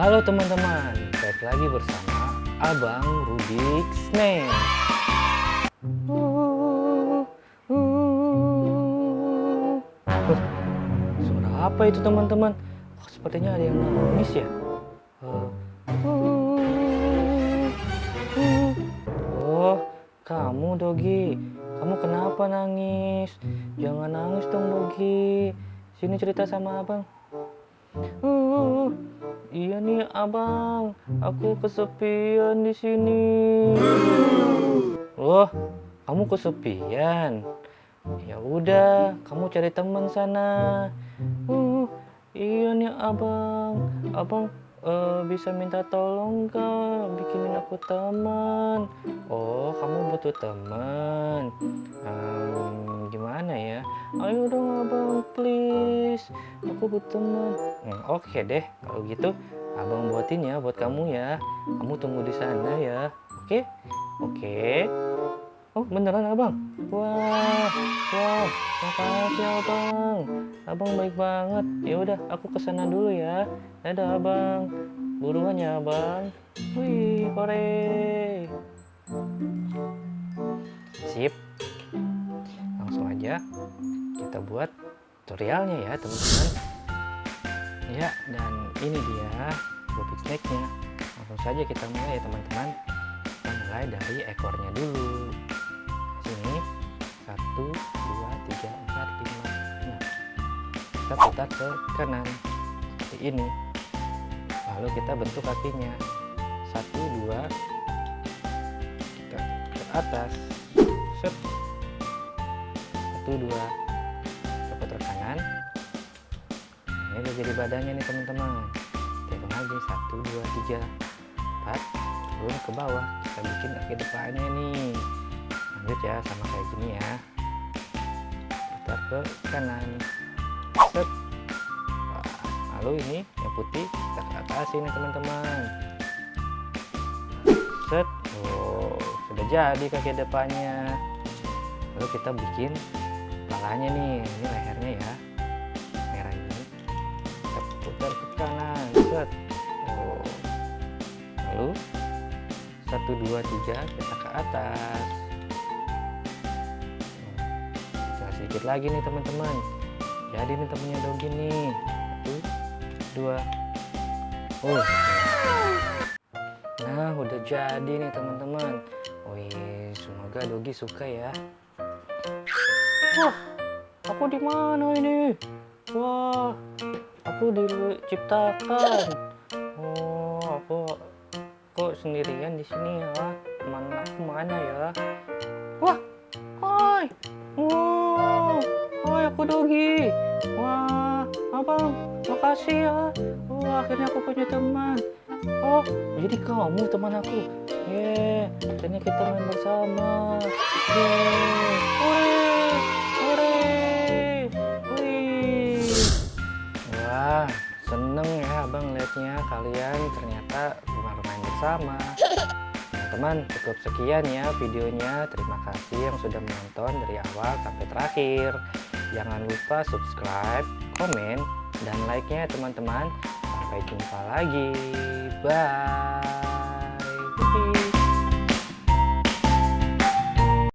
Halo teman-teman, balik lagi bersama Abang Rubik Snake. Suara apa itu teman-teman? Sepertinya ada yang nangis ya. Oh, kamu Dogi. Kamu kenapa nangis? Jangan nangis dong Dogi. Sini cerita sama abang. Iya nih abang, aku kesepian di sini. Oh, kamu kesepian? Ya udah, kamu cari teman sana. Iya nih abang bisa minta tolong gak bikinin aku teman? Oh, kamu butuh teman. Gimana ya? Ayo dong abang, please. Aku butuh teman. Oke deh, kalau gitu abang buatin ya buat kamu ya. Kamu tunggu di sana ya. Oke? Oke. Oh, beneran abang? Wah, makasih abang. Abang baik banget. Ya udah, aku kesana dulu ya. Dadah abang. Buruan ya abang. Wih, hore. Sip. Langsung aja kita buat tutorialnya ya teman-teman. Ya, dan ini dia Rubik Snake-nya. Langsung saja kita mulai ya teman-teman. Kita mulai dari ekornya dulu. Sini 1, 2, 3, 4, 5. Nah, kita putar ke kanan seperti ini. Lalu kita bentuk kakinya 1, 2. Kita ke atas. Set. 1, 2. Kita putar kanan. Nah, ini udah jadi badannya nih teman-teman. Kita hitung lagi 1, 2, 3, 4. Turun ke bawah. Kita bikin kaki depannya nih. Lanjut ya, sama kayak gini ya. Putar ke kanan. Set. Lalu ini yang putih kita ke atas ini teman-teman. Set. Oh, sudah jadi kaki depannya. Lalu kita bikin kepalanya nih. Ini lehernya ya. Merah ini. Kita putar ke kanan. Set. Oh. Lalu 1, 2, 3 kita ke atas. Sedikit lagi nih teman-teman. Jadi nih temennya Dogi nih. 1, 2. Oh. Nah, udah jadi nih teman-teman. Wih, semoga Dogi suka ya. Wah, aku di mana ini? Wah, aku diciptakan. Oh, aku kok sendirian di sini ya? Teman aku mana ya? Wah, hai. Hai, aku Dogi. Wah, abang, makasih ya. Wah, akhirnya aku punya teman. Oh, jadi kamu teman aku. Akhirnya kita main bersama. Hore. Wih. Wah, seneng ya abang liatnya kalian ternyata bermain bersama. Teman-teman, cukup sekian ya videonya. Terima kasih yang sudah menonton dari awal sampai terakhir. Jangan lupa subscribe, komen, dan like-nya teman-teman. Sampai jumpa lagi. Bye.